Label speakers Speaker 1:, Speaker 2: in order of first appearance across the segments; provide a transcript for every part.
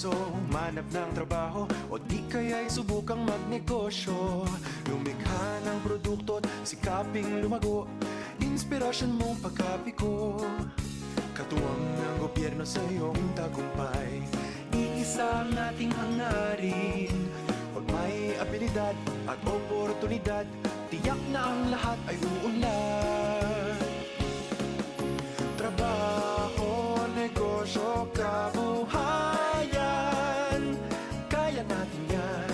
Speaker 1: aso, manap ng trabaho o di kaya'y subukang magnegosyo. Lumikha ng produkto't sikaping lumago, inspirasyon mong pagkapiko. Katuwang ng gobyerno sa iyong tagumpay, iisa ang ating hangarin. Pag may abilidad at oportunidad, tiyak na ang lahat ay uunlad. Trabaho, negosyo, kabuhayan, kaya natin yan.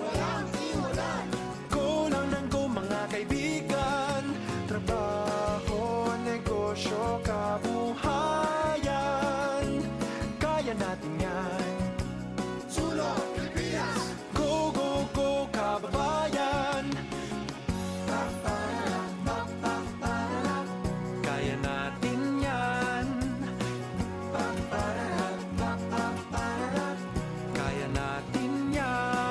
Speaker 2: Walang iwanan.
Speaker 1: Go lang ng go mga kaibigan. Trabaho, negosyo, kabuhayan, kaya natin yan.
Speaker 2: Sulong Pilipinas.
Speaker 1: Go, go, go, kababayan. Kaya natin yan. Kaya natin yan.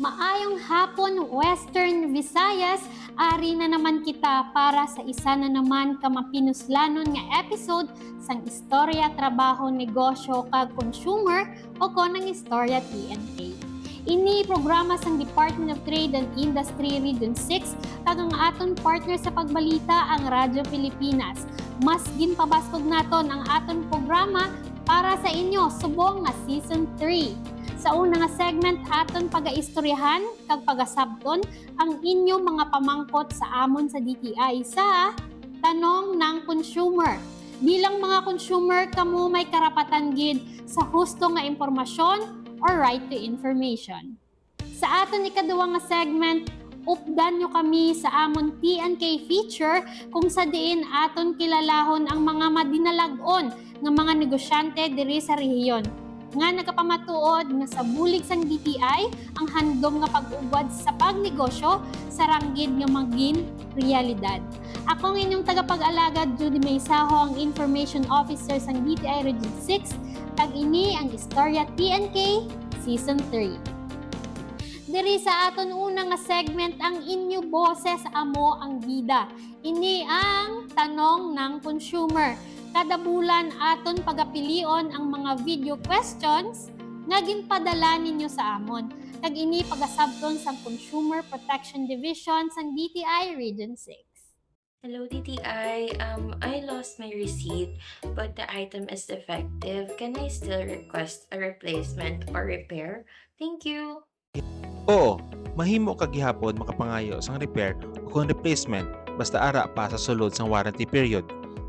Speaker 3: Maayong hapon, Western Visayas. Ari na naman kita para sa isa na naman kamapinuslanon nga episode sang Istorya, Trabaho, Negosyo, kag Consumer o konang Istorya TNK. Ini programa sang Department of Trade and Industry Region 6 kag ang aton partner sa pagbalita ang Radyo Pilipinas. Mas ginpabaskog naton ang aton programa para sa inyo subong nga Season 3. Sa una nga segment aton pagaistoryahan kag pagasabton ang inyo mga pamangkot sa amon sa DTI sa tanong ng consumer. Bilang mga consumer, kamo may karapatan gid sa husto nga impormasyon or right to information. Sa aton ikaduwa nga segment, updan nyo kami sa amon TNK feature kung sa diin aton kilalahon ang mga madinalag-on nga mga negosyante diri sa rehiyon nga nagapamatuod nga sa bulig sang DTI ang handom nga pag-ugwad sa pagnegosyo sa ranggid nga maging realidad. Ako ang inyong tagapag-alagad, Judy Maysaho, ang Information Officer sang DTI Region 6, kag ini ang Istorya TNK Season 3. Diri sa aton unang nga segment ang inyo boses amo ang bida. Ini ang tanong ng consumer. Kada bulan aton pagapilion ang mga video questions nga ginpadala ninyo sa amon. Kag ini pagasabton sa Consumer Protection Division sang DTI Region 6.
Speaker 4: Hello, DTI. I lost my receipt, but the item is defective. Can I still request a replacement or repair? Thank you.
Speaker 5: Oo, mahimo ka gihapon makapangayo sang repair o kung replacement basta ara pa sa sulod sang warranty period.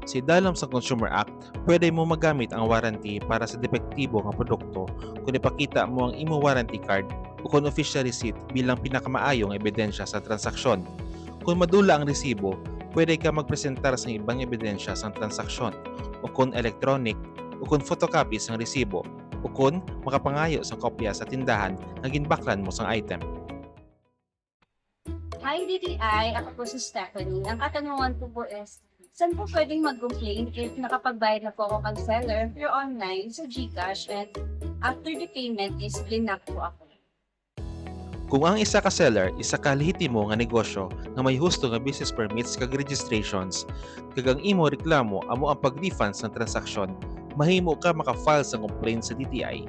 Speaker 5: Sa idalom sa Consumer Act, pwede mo magamit ang warranty para sa depektibo nga produkto kung ipakita mo ang imo warranty card o kung official receipt bilang pinakamaayong ebidensya sa transaksyon. Kung madula ang resibo, pwede ka magpresentar sa ibang ebidensya sa transaksyon o kung electronic o kung photocopy sang resibo o kung makapangayo sa kopya sa tindahan na ginbaklan mo sang item.
Speaker 6: Hi DTI, ako po si Stephanie. Ang katanungan ko po is, saan po pwedeng mag-complain if nakapagbayad na po ako kang seller through online sa GCash and after the payment is blinak po ako?
Speaker 5: Kung ang isa ka seller, isa ka lehitimo nga negosyo nga may husto nga business permits kag registrations, kag ang imo reklamo amo ang pag-refund sa transaksyon, mahimo ka maka-file sa complaint sa DTI.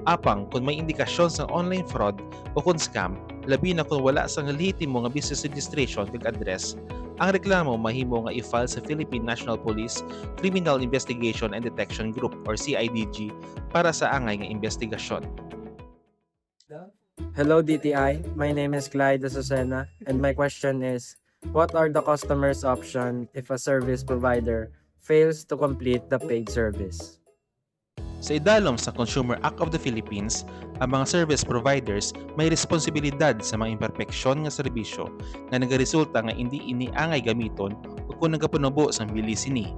Speaker 5: Apang kung may indikasyon sa online fraud o kung scam, labi na kung wala sa lehitimo nga business registration kag address, ang reklamo mahimo nga i-file sa Philippine National Police Criminal Investigation and Detection Group or CIDG para sa angay nga investigasyon.
Speaker 7: Hello DTI, my name is Clyde Azucena and my question is, what are the customer's option if a service provider fails to complete the paid service?
Speaker 5: Sa idalom sa Consumer Act of the Philippines, ang mga service providers may responsibilidad sa mga imperfeksyon nga serbisyo nga nagaresulta nga hindi iniangay gamiton o kung nagapanubo sa bilis ini.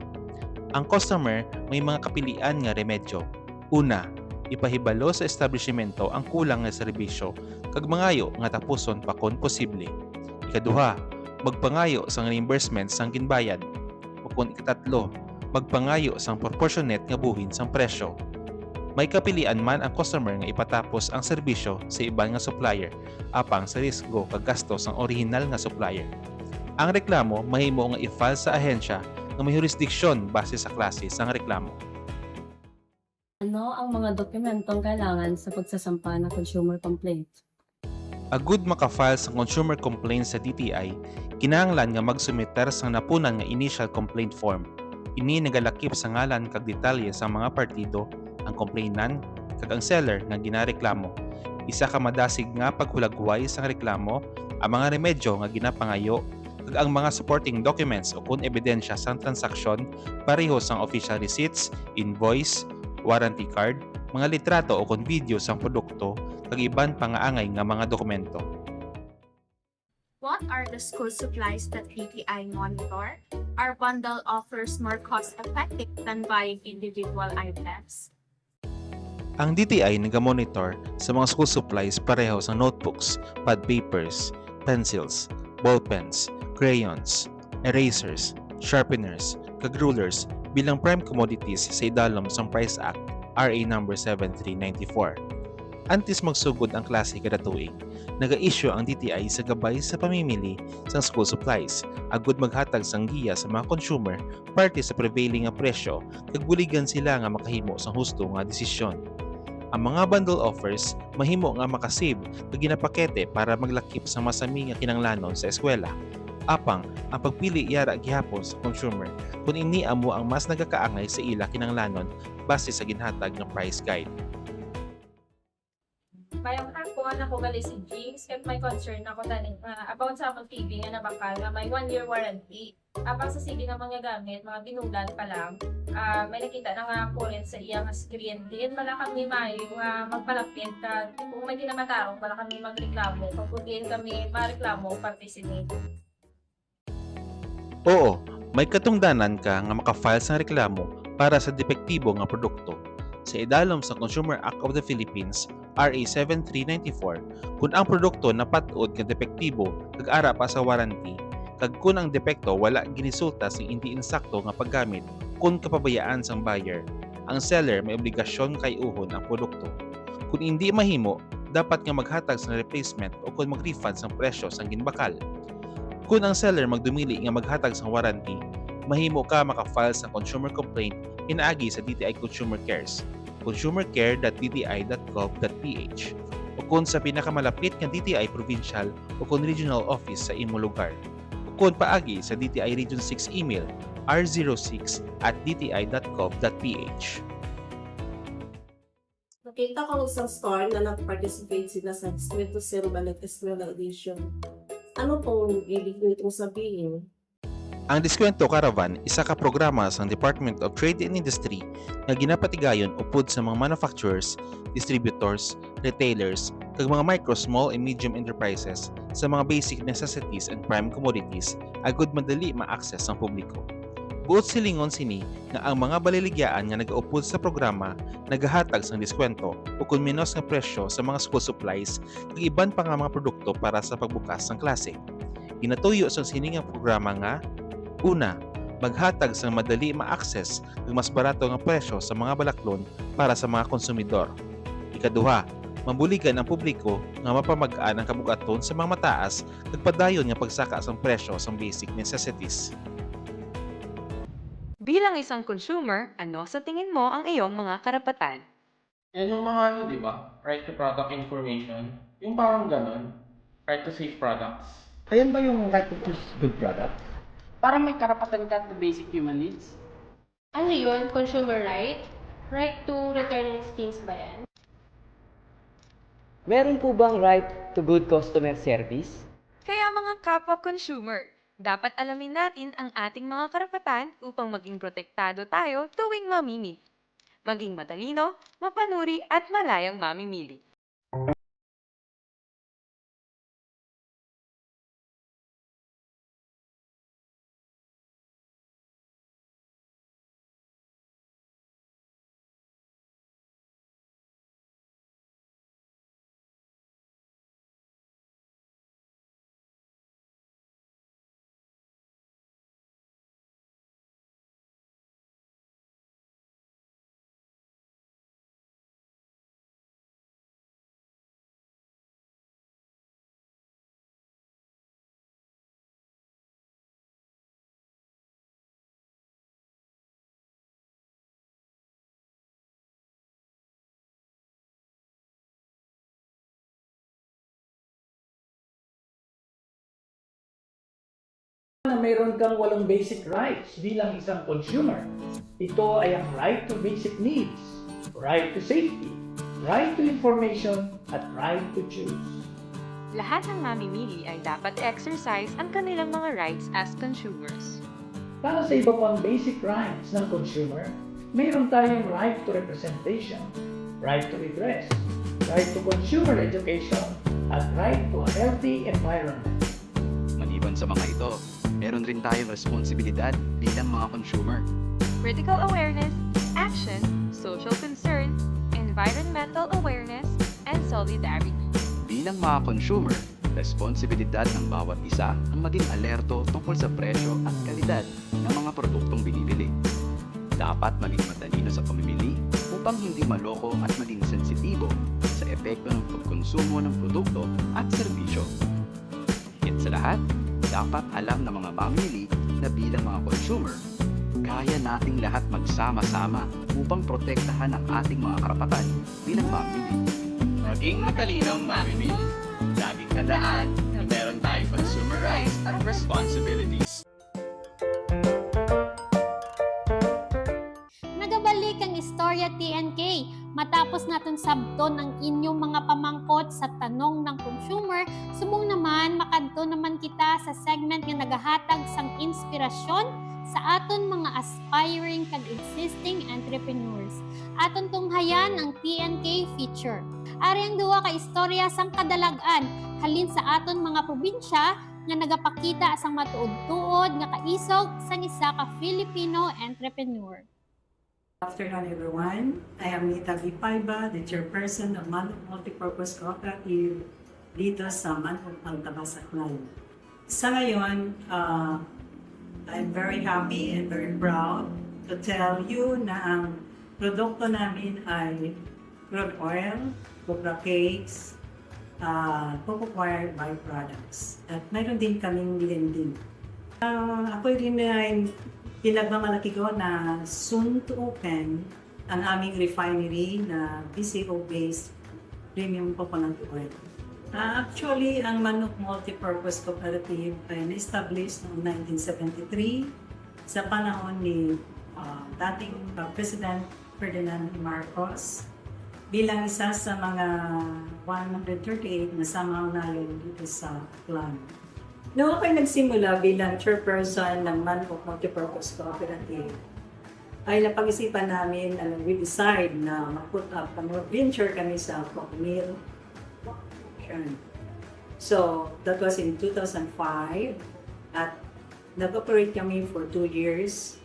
Speaker 5: Ang customer may mga kapilian nga remedyo. Una, ipahibalo sa establishmento ang kulang nga serbisyo kag mangayo nga tapuson pa kon posible. Ikaduha, magpangayo sang reimbursement sang ginbayad. O kung ikatatlo, magpangayo sang proportionate nga buhin sang presyo. May kapilian man ang customer nga ipatapos ang serbisyo sa iban nga supplier apang sa risgo kag gastos ang orihinal nga supplier. Ang reklamo mahimo nga i-file sa ahensya nga may jurisdiksyon base sa klase sang reklamo.
Speaker 8: Ano ang mga dokumentong kailangan sa pagsasampa ng consumer complaint?
Speaker 5: Agud makafile sa consumer complaint sa DTI, kinahanglan nga magsumiter sang napunan nga initial complaint form. Ini nagalakip sa ngalan kag detalye sa mga partido, ang complainant kag ang seller nga ginareklamo. Isa ka madasig nga paghulagway sang reklamo, ang mga remedyo nga ginapangayo kag ang mga supporting documents o kun ebidensya sang transaksyon pareho sang official receipts, invoice, warranty card, mga litrato o kun video sang produkto kag iban pangaangay nga mga dokumento.
Speaker 9: What are the school supplies that DTI monitor? Are bundle offers more cost-effective than buying individual items?
Speaker 5: Ang DTI nagamonitor sa mga school supplies pareho sa notebooks, pad papers, pencils, ballpens, crayons, erasers, sharpeners, kag rulers bilang prime commodities sa idalom sang Price Act RA number 7394. Antes magsugod ang klase kada tuig, naga-issue ang DTI sa gabay sa pamimili sa school supplies, agud maghatag sang giya sa mga consumer parte sa prevailing nga presyo kag buligan sila nga makahimo sang husto nga desisyon. Ang mga bundle offers mahimo nga makasave kag ginapakete para maglakip sa masami nga kinanglanon sa eskwela. Apang, ang pagpili yara gihapon sa consumer kung ini amo ang mas nagakaangay sa ila kinanglanon base sa ginhatag nga price guide.
Speaker 10: Mayang hapon ako gali si James at may concern ako tanin about sa akong TV nga nabakal nga may 1-year warranty. Apang sa sige nga mga gamit, mga binulan pa lang, may nakita na nga current sa iya nga screen. Diin pala kami mayo nga magpalapit ka, kung may kinamatarong pala kami magreklamo, kung diin kami mareklamo, participate.
Speaker 5: Oo, may katungdanan ka nga makafile sa reklamo para sa depektibo nga produkto. Sa idalom sa Consumer Act of the Philippines, RA 7394, kung ang produkto napatuod nga depektibo kag ara pa sa warranty, kag kung ang depekto wala ginisulta sa hindi insakto nga paggamit kung kapabayaan sang buyer, ang seller may obligasyon kay uhon ang produkto. Kung hindi mahimo, dapat nga maghatag sang replacement o kung mag-refund sang presyo sang ginbakal. Kung ang seller magdumili nga maghatag sang warranty, mahimo ka makafile sa consumer complaint pinaagi sa DTI Consumer Cares, consumercare.dti.gov.ph, o kung sa pinakamalapit nga DTI Provincial o kung Regional Office sa imo lugar, o kung paagi sa DTI Region 6 email r06@dti.gov.ph.
Speaker 11: Nakita ko sa store na nag-participate sila sa Eskwento Zero Balik Eskwela Edition. Ano pong ibig nitong sabihin?
Speaker 5: Ang Diskwento Caravan isa ka programa sa Department of Trade and Industry nga ginapatigayon upod sa mga manufacturers, distributors, retailers, kag mga micro, small, and medium enterprises sa mga basic necessities and prime commodities agud madali ma-access ang publiko. Buot silingon sini nga ang mga baliligyaan nga nagaupod sa programa nagahatag sang diskwento o kung menos nga presyo sa mga school supplies kag iban pa nga mga produkto para sa pagbukas ng klase. Ginatuyo sa sini nga programa nga: una, maghatag sang madali ma-access ug mas barato nga presyo sa mga balaklon para sa mga konsumidor. Ikaduha, mabuligan ang publiko nga mapamag-an ang kabugaton sa mga mataas ug padayon nga pagsaka sang presyo sang basic necessities.
Speaker 12: Bilang isang consumer, ano sa tingin mo ang iyong mga karapatan?
Speaker 13: Yan yung mga, di ba? Right to product information. Yung parang ganon. Right to safe products.
Speaker 14: Ayan ba yung right to choose good product? Parang may karapatan ka to basic human needs.
Speaker 15: Ano yun? Consumer right? Right to return things ba yan?
Speaker 16: Meron po bang right to good customer service?
Speaker 12: Kaya mga kapwa-consumer, dapat alamin natin ang ating mga karapatan upang maging protektado tayo tuwing mamimili. Maging matalino, mapanuri at malayang mamimili.
Speaker 14: na mayroon kang walong basic rights bilang isang consumer. Ito ay ang right to basic needs, right to safety, right to information, at right to choose.
Speaker 12: Lahat ng mamimili ay dapat exercise ang kanilang mga rights as consumers.
Speaker 14: Para sa iba pang basic rights ng consumer, mayroon tayong right to representation, right to redress, right to consumer education, at right to a healthy environment.
Speaker 17: Maliban sa mga ito, meron rin tayong responsibilidad bilang mga consumer.
Speaker 12: Critical awareness, action, social concern, environmental awareness, and solidarity.
Speaker 17: Bilang mga consumer, responsibilidad ng bawat isa ang maging alerto tungkol sa presyo at kalidad ng mga produktong binibili. Dapat maging matalino sa pamimili upang hindi maloko at maging sensitibo sa epekto ng pagkonsumo ng produkto at serbisyo. Higit sa lahat, dapat alam ng mga mamimili na bilang mga consumer, kaya nating lahat magsama-sama upang protektahan ang ating mga karapatan bilang mamimili. Maging matalinong mamimili. Laging tandaan na meron tayong consumer rights at responsibilities.
Speaker 3: Nagabalik ang Istorya TNK. Matapos natin sabton ang inyong mga pamangkot sa tanong ng consumer, subong naman makadto naman kita sa segment nga nagahatag sang inspirasyon sa aton mga aspiring kag existing entrepreneurs. Aton tunghayan ang TNK feature. Ari ang duwa ka istorya sang kadalagan halin sa aton mga probinsya nga nagapakita sang matuod-tuod nga kaisog sang isa ka Filipino entrepreneur.
Speaker 18: Good afternoon, everyone. I am Nita Vipaiba, the chairperson of Manok Multipurpose Cooperative dito sa Manok Altabas, Aklan. Sa ngayon, I'm very happy and very proud to tell you na ang produkto namin ay crude oil, copra cakes, cocoa-coir byproducts. At mayroon din kaming blending. Ako rin ay pinagmamalaki ko na soon to open ang aming refinery na BCO-based premium coconut oil. Actually, ang Manok Multipurpose Cooperative ay na-establish noong 1973 sa panahon ni dating President Ferdinand Marcos bilang isa sa mga 138 na samahan dito sa Aklan. Noong ako'y nagsimula bilang chairperson ng Manok Multipurpose Cooperative, ay napag-isipan namin na we decide na mag-put up, mag-venture kami sa pork meal. So, that was in 2005 at nag-operate kami for 2 years.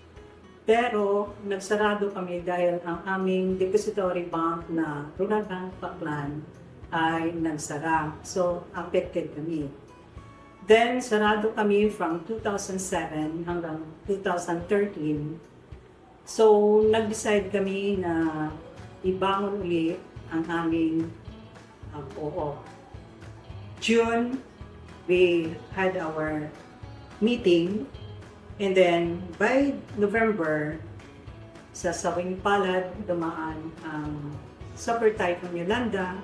Speaker 18: Pero, nagsarado kami dahil ang aming depository bank na Rural Bank Paklan ay nagsara. So, affected kami. Then, sarado kami from 2007 hanggang 2013. So, nag-decide kami na ibangon ulit ang aming co-op. June, we had our meeting, and then by November, sa Sawing Palad, dumaan ang Super Typhoon Yolanda.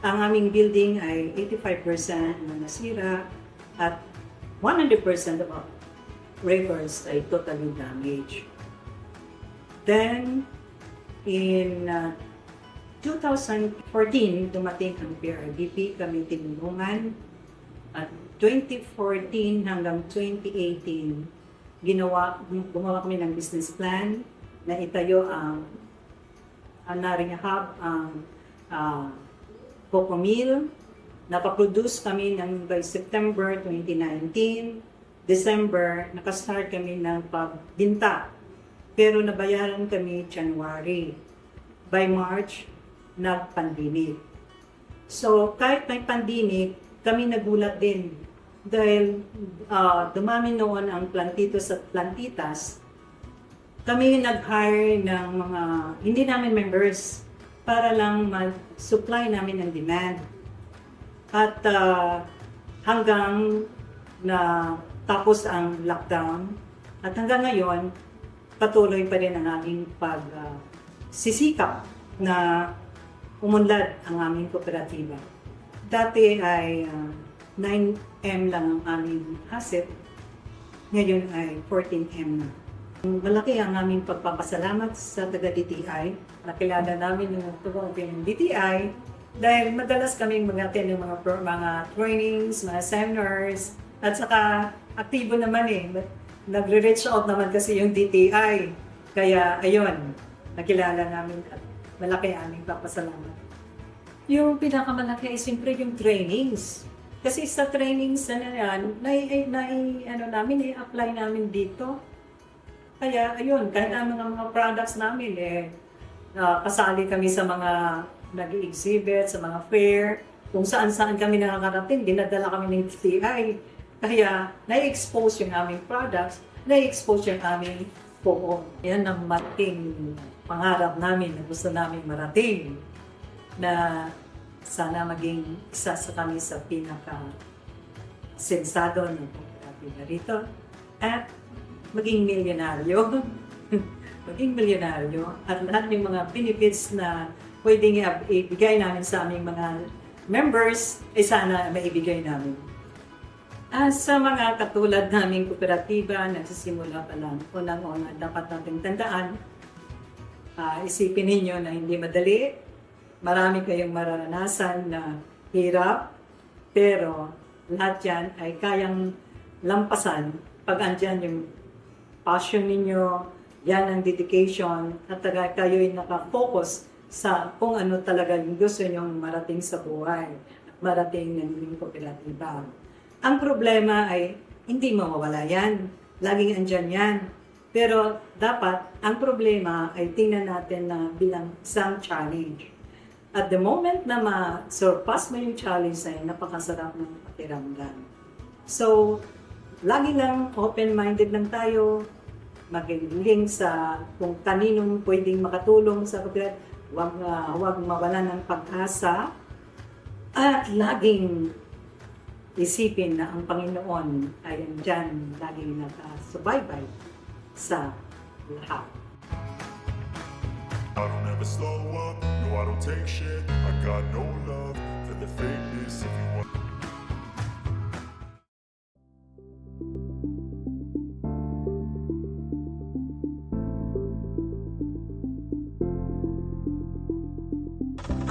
Speaker 18: Ang aming building ay 85% na nasira, at 100% of our rivers ay totally damaged. Then, in 2014, dumating ang PRDP, kami tinulungan. At 2014 hanggang 2018, gumawa kami ng business plan na itayo ang naring hub, ang cocoa mill. Napaproduce kami by September 2019. December, nakastart kami ng pagbinta. Pero nabayaran kami January. By March, nag-pandemic. So, kahit may pandemic, kami nagulat din. Dahil dumami noon ang plantitos at plantitas, kami nag-hire ng mga, hindi namin members, para lang mag-supply namin ng demand. At hanggang na tapos ang lockdown, at hanggang ngayon, patuloy pa rin ang aming pagsisikap na umunlad ang aming kooperatiba. Dati ay 9M lang ang aming asset. ngayon ay 14M na. Malaki ang aming pagpapasalamat sa taga-DTI. Nakilala namin yung tugong ng DTI dahil madalas kaming mag-attend ng mga trainings, mga seminars, at saka aktibo naman nagre-reach out naman kasi yung DTI. Kaya ayun, nakilala namin at malaki ang aming pagpapasalamat. Yung pinakamalaki ay siyempre yung trainings. Kasi sa trainings na yan, i-apply namin dito. Kaya ayun, kahit ang mga products namin, kasali kami sa mga nag-exhibit, sa mga fair, kung saan-saan kami nakakarating, dinadala kami ng DTI. Kaya na-expose yung aming products, na-expose yung aming poon. Yan ang malaking pangarap namin na gusto namin marating, na sana maging isa sa kami sa pinaka-sensado ng pagkakabila rito at maging milyonaryo. Maging milyonaryo at lahat ng mga benefits na pwedeng ibigay namin sa aming mga members ay sana maibigay namin. Sa mga katulad naming kooperatiba, nagsisimula pa lang, unang-una dapat nating tandaan, isipin ninyo na hindi madali, marami kayong mararanasan na hirap, pero lahat yan ay kayang lampasan pag andyan yung passion ninyo, yan ang dedication, at kayo'y nakafocus sa kung ano talaga yung gusto nyong marating sa buhay, marating ng kooperatiba. Ang problema ay hindi mawawala yan, laging andyan yan. Pero dapat, ang problema ay tingnan natin na bilang isang challenge. At the moment na ma-surpass mo yung challenge ay napakasarap ng pakiramdam. So, lagi lang open-minded lang tayo, mag-link sa kung kaninong pwedeng makatulong sa pagkakat, huwag mawalan ng pag-asa, at laging isipin na ang Panginoon ay andyan, laging nakasubaybay sa lahat.
Speaker 1: I don't ever slow up, no I don't take shit. I got no love for the fakeness. If you want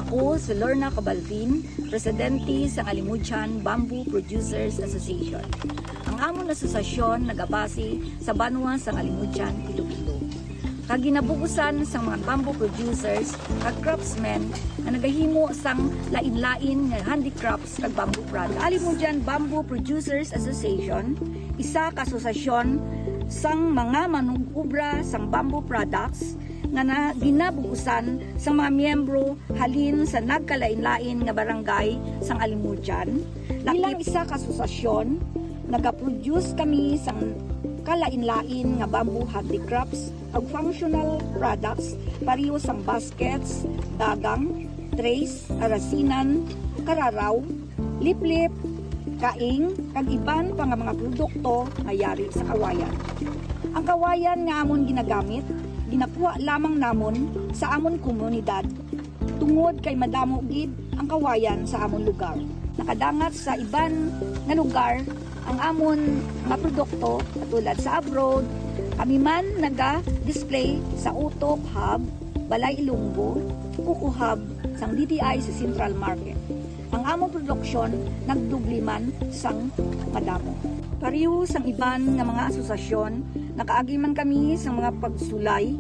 Speaker 19: Ako si Lorna Cabalvin, presidente sa Alimujan Bamboo Producers Association. Ang amon asosasyon nagabase sa Banwa sa Alimujan, Iloilo. Kaginabukusan sa mga bamboo producers kag craftsmen na nagahimo sang lain-lain nga handicrafts kag bamboo products. Alimujan Bamboo Producers Association, isa ka asosasyon sang mga manungubra sang bamboo products nga ginabukusan sa mga miyembro halin sa nagkalain-lain nga barangay sang Alimujan. Bilang isa ka asosasyon, nagaproduce kami sang kalain-lain nga bamboo handicrafts ag functional products pareho sang baskets, dagang, trays, arasinan, kararaw, liplip, kaing, kag iban pa nga mga produkto nga yari sa kawayan. Ang kawayan nga amon ginagamit, ginakuha lamang namon sa amon komunidad tungod kay madamo gid ang kawayan sa amon lugar. Nakadangat sa iban nga lugar ang amon mga produkto katulad sa abroad. Kami man naga-display sa Utok Hub, Balay Ilunggo, Kuku Hub, sang DTI sa Central Market. Ang among produksyon nagdubli man sang madamo. Pariho sang iban nga mga asosasyon, nakaagi man kami sang mga pagsulay.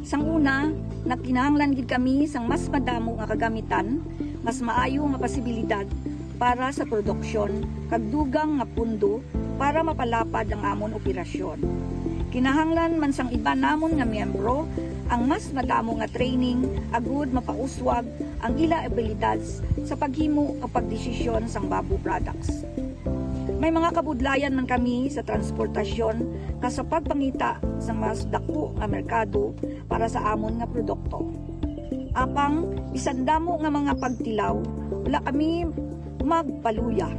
Speaker 19: Sang una, nakinahanglan gid kami sang mas madamo nga kagamitan, mas maayo nga posibilidad para sa produksyon, kag dugang nga pundo para mapalapad ang amon operasyon. Kinahanglan man sang iba namon nga miyembro ang mas madamo nga training agud mapauswag ang ila abilidades sa paghimo o pagdesisyon sang bamboo products. May mga kabudlayan man kami sa transportasyon sa pagpangita sa mas dako nga merkado para sa amon nga produkto. Apang bisan damo nga mga pagtilaw, wala kami magpaluya.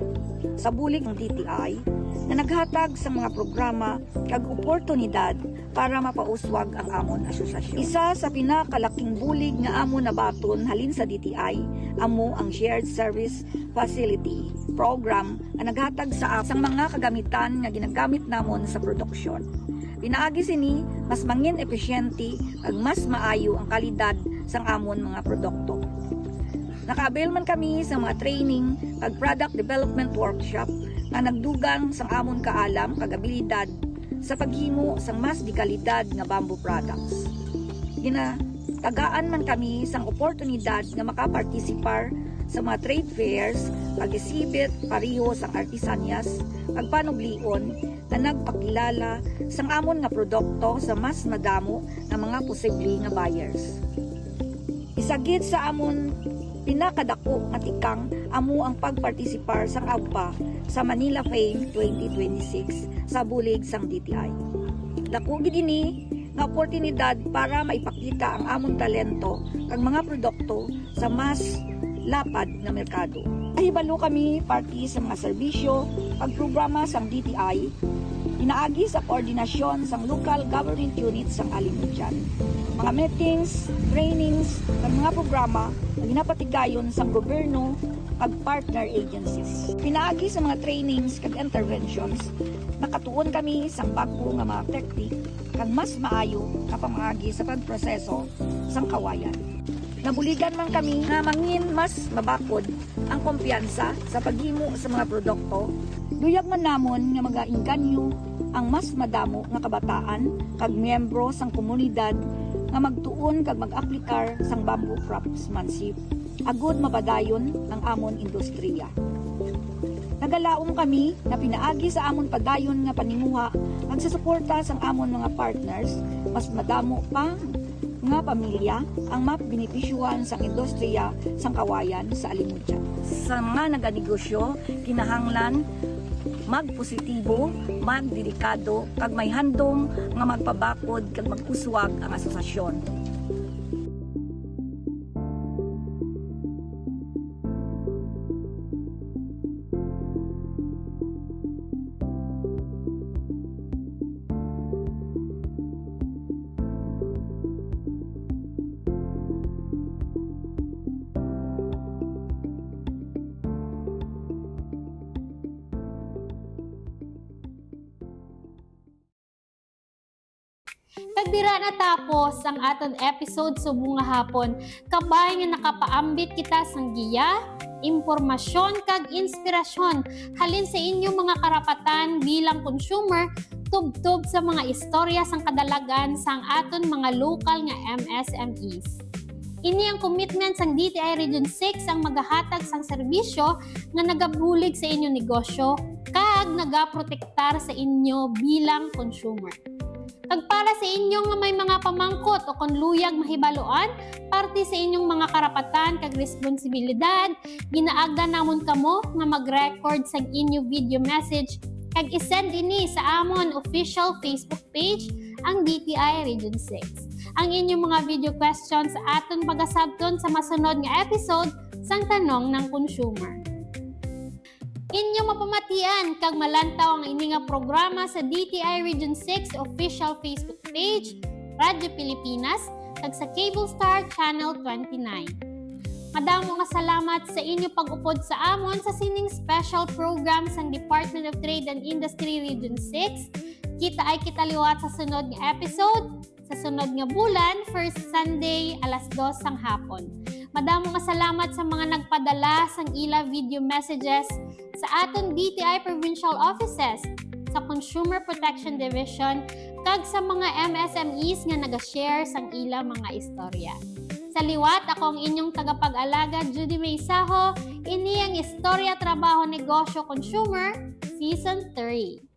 Speaker 19: Sa bulig ng DTI, na naghatag sa mga programa kag oportunidad para mapauswag ang amon asosasyon. Isa sa pinakalaking bulig nga amon nabaton halin sa DTI amo ang Shared Service Facility program na naghatag sa mga kagamitan nga ginagamit namon sa produksyon. Pinaagi sini mas mangin epesyente ag mas maayo ang kalidad sang amon mga produkto. Naka-avail man kami sa mga training ag product development workshop na nagdugang sang amon kaalam kag abilidad sa paghimo sang mas di kalidad nga bamboo products. Ginatagaan man kami sang oportunidad nga makapartisipar sa mga trade fairs, pag-exhibit pareho sang artisanyas, ag panuglion na nagpakilala sang amon nga produkto sa mas madamo nga mga posible nga buyers. Isagid sa amon pinakadako nga tikang amo ang pagpartisipar sang ABPA sa Manila Fame 2026 sa bulig sang DTI. Dako gid ini nga oportunidad para maipakita ang amon talento kag mga produkto sa mas lapad nga merkado. Hibalo kami party sa mga serbisyo ag programa sang DTI inaagi sa koordinasyon sang local government units sang Alimujan. Mga meetings, trainings, ag mga programa na ginapatigayon sang gobyerno ag partner agencies. Pinaagi sa mga trainings kag interventions, nakatuon kami sang bago nga mga technique kag mas maayo nga pamaagi sa pagproseso sang kawayan. Nabuligan man kami nga mangin mas mabakod ang kumpiyansa sa paghimo sa mga produkto. Luyag man namon nga magainganyo ang mas madamo nga kabataan kag miyembro sang komunidad nga magtuon kag mag-aplikar sang bamboo craftsmanship agud mapadayon ang amon industriya. Nagalaom kami na pinaagi sa amon padayon nga panimuha nagsusuporta sang amon mga partners mas madamo pa nga pamilya ang mabenepisyuhan sang industriya sang kawayan sa Alimujan. Sa mga naganegosyo, kinahanglan magpositibo, magdelikado, kag may handom nga magpabakod kag magkuswag ang asosasyon.
Speaker 3: Kagdira natapos ang aton episode subong nga hapon. Kabay nga nakapaambit kita sang giya, impormasyon kag inspirasyon halin sa inyong mga karapatan bilang consumer tubtob sa mga istorya sang kadalagan sang aton mga local nga MSMEs. Ini ang commitment sang DTI Region 6 ang magahatag sang serbisyo nga nagabulig sa inyong negosyo kag nagaprotektar sa inyo bilang consumer. Kag para sa inyong nga may mga pamangkot o konluyag mahibaloan, parte sa inyong mga karapatan kag responsibilidad, ginaagda namon kamo nga mag-record sa inyo video message kag isend ini sa amon official Facebook page ang DTI Region 6. Ang inyong mga video questions sa aton pagasabton sa masunod nga episode sang tanong ng consumer. Inyong mapamatian kag malantaw ang ini nga programa sa DTI Region 6 official Facebook page, Radyo Pilipinas, kag sa Cable Star Channel 29. Madamo nga salamat sa inyo pag-upod sa amon sa sining special program sang Department of Trade and Industry Region 6. Kita ay kitaliwat sa sunod nga episode, sa sunod nga bulan, first Sunday, alas 2 sang hapon. Madamo nga salamat sa mga nagpadala sang ila video messages sa aton DTI Provincial Offices, sa Consumer Protection Division, kag sa mga MSMEs nga nag-share sang ila mga istorya. Sa liwat, ako ang inyong tagapag-alaga, Judy Maysaho, ini ang Istorya, Trabaho, Negosyo, Consumer, Season 3.